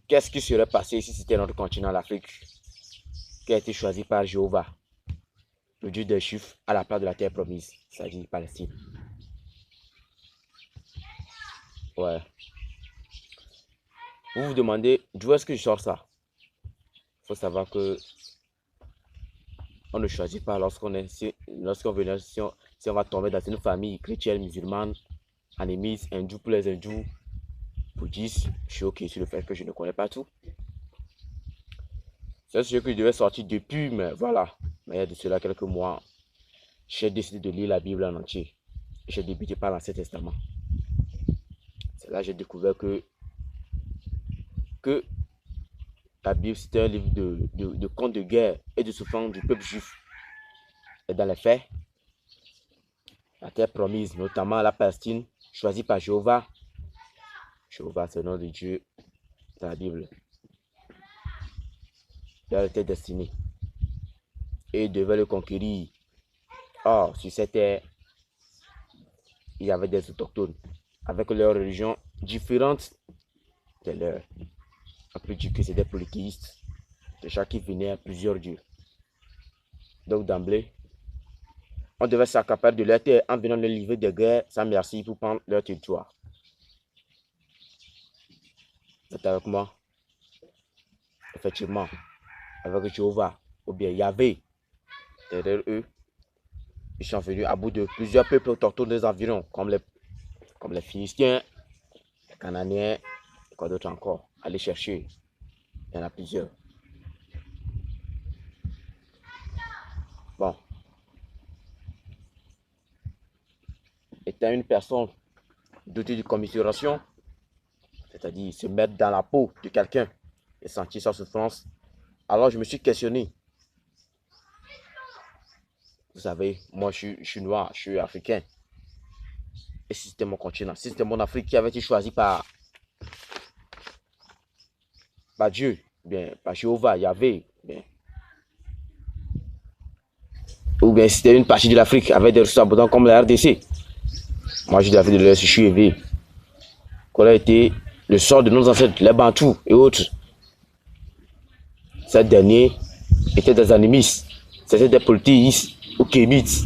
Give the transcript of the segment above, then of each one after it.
Qu'est-ce qui serait passé si c'était notre continent, l'Afrique, qui a été choisi par Jéhovah, le Dieu des Juifs, à la place de la terre promise, c'est-à-dire Palestine? Ouais. Vous vous demandez d'où est-ce que je sors ça? Il faut savoir que on ne choisit pas lorsqu'on est, lorsqu'on venait, si on va tomber dans une famille chrétienne, musulmane, animiste, hindou pour les hindous, bouddhiste. Je suis ok sur le fait que je ne connais pas tout. C'est ce que je devais sortir depuis, mais voilà. Mais il y a de cela quelques mois, j'ai décidé de lire la Bible en entier. J'ai débuté par l'Ancien Testament. C'est là que j'ai découvert que la Bible, c'était un livre de contes de guerre et de souffrance du peuple juif. Et dans les faits, la terre promise, notamment la Palestine, choisie par Jéhovah. Jéhovah, c'est le nom de Dieu dans la Bible. Elle était destinée. Et il devait le conquérir. Or, sur cette terre, il y avait des autochtones avec leur religion différente de leur. On peut dire que c'est des polythéistes. De chaque qui venait à plusieurs dieux. Donc d'emblée, on devait s'accaparer de leur terre en venant leur livrer des guerres sans merci pour prendre leur territoire. C'est avec moi. Effectivement, avec Jéhovah, ou bien Yahvé, derrière eux, ils sont venus à bout de plusieurs peuples autochtones des environs, comme les Philistins, les Cananéens, et quoi d'autre encore. Allez chercher, il y en a plusieurs. Bon. Étant une personne dotée de commisération, c'est-à-dire se mettre dans la peau de quelqu'un et sentir sa souffrance, alors je me suis questionné. Vous savez, moi je suis noir, je suis africain. Et si c'était mon continent, si c'était mon Afrique qui avait été choisi par Dieu, bien, par Jéhovah, Yahvé, bien. Ou bien si c'était une partie de l'Afrique avec des ressources abondantes comme la RDC. Moi je dis l'Afrique de l'Est, je suis élevé. Quel a été le sort de nos ancêtres, les Bantous et autres. Ces derniers étaient des animistes, c'était des polythéistes ou kémites.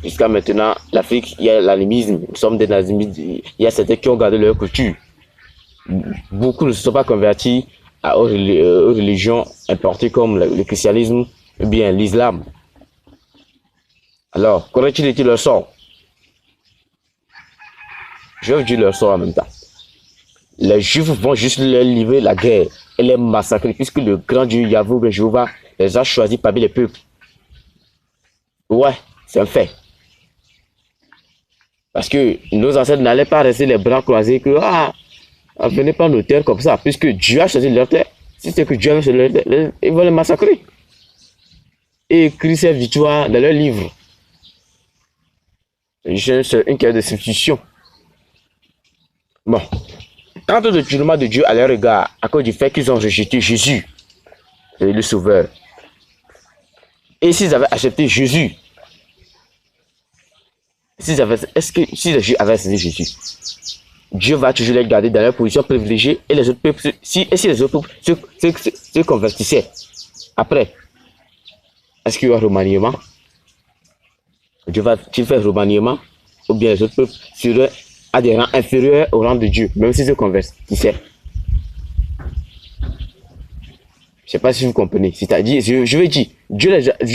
Jusqu'à maintenant, l'Afrique, il y a l'animisme, nous sommes des animistes, il y a certains qui ont gardé leur culture. Beaucoup ne se sont pas convertis aux religions importées comme le christianisme ou bien l'islam. Alors, qu'aurait-il été leur sort? Je vais vous dire leur sort en même temps. Les Juifs vont juste leur livrer la guerre et les massacrer puisque le grand Dieu Yahvé Jéhovah les a choisis parmi les peuples. Ouais, c'est un fait. Parce que nos ancêtres n'allaient pas rester les bras croisés que venez pas nos terres comme ça, puisque Dieu a choisi leur terre. Si c'est que Dieu a choisi leur terre, ils vont les massacrer. Et écrire ces victoires dans leurs livres. C'est une quête de substitution. Bon. Quant au détournement de Dieu à leur égard, à cause du fait qu'ils ont rejeté Jésus, le Sauveur. Et s'ils avaient accepté Jésus, si les Juifs avaient accepté Jésus, Dieu va toujours les garder dans leur position privilégiée et les autres peuples, si les autres peuples se convertissaient, après, est-ce qu'il y aura remaniement? Dieu va-t-il faire remaniement? Ou bien les autres peuples seraient à des rangs inférieurs au rang de Dieu, même s'ils se convertissaient? Je ne sais pas si vous comprenez. C'est-à-dire, je veux dire, Dieu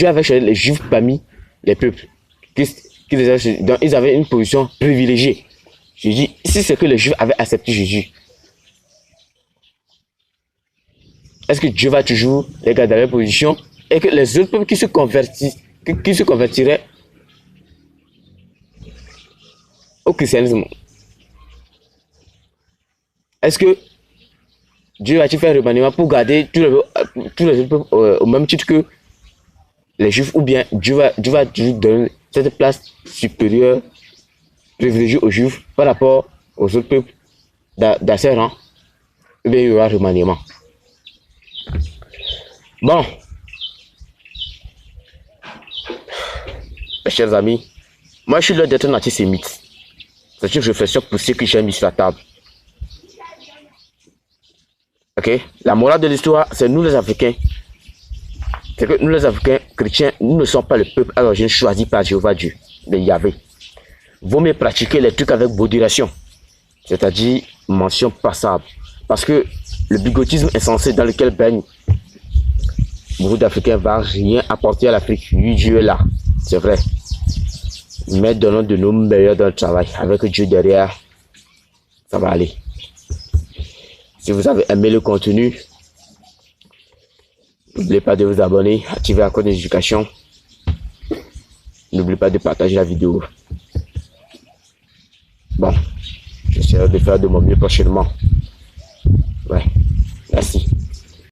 avait choisi les Juifs parmi les peuples. Donc, ils avaient une position privilégiée. Je dis, si c'est que les Juifs avaient accepté Jésus, est-ce que Dieu va toujours les garder dans leur position et que les autres peuples qui se convertiraient au christianisme, est-ce que Dieu va-t-il faire le remaniement pour garder tous les autres peuples au même titre que les Juifs, ou bien Dieu va toujours donner cette place supérieure privilégiée aux Juifs par rapport aux autres peuples dans ces rangs, ou bien il y aura remaniement? Bon, mes chers amis, moi je suis là d'être un antisémite. C'est une réflexion poussée que j'ai mis sur la table. Ok? La morale de l'histoire, c'est nous les Africains. C'est que nous les Africains chrétiens, nous ne sommes pas le peuple à l'origine choisi par Jéhovah Dieu, de Yahvé. Vaut mieux pratiquer les trucs avec modération, c'est-à-dire mention passable. Parce que le bigotisme insensé dans lequel baigne beaucoup d'Africains va rien apporter à l'Afrique. Oui, Dieu est là, c'est vrai. Mais donnons de nos meilleurs dans le travail. Avec Dieu derrière, ça va aller. Si vous avez aimé le contenu, n'oubliez pas de vous abonner, activer la cloche de notification. N'oubliez pas de partager la vidéo. Bon, j'essaierai de faire de mon mieux prochainement. Ouais.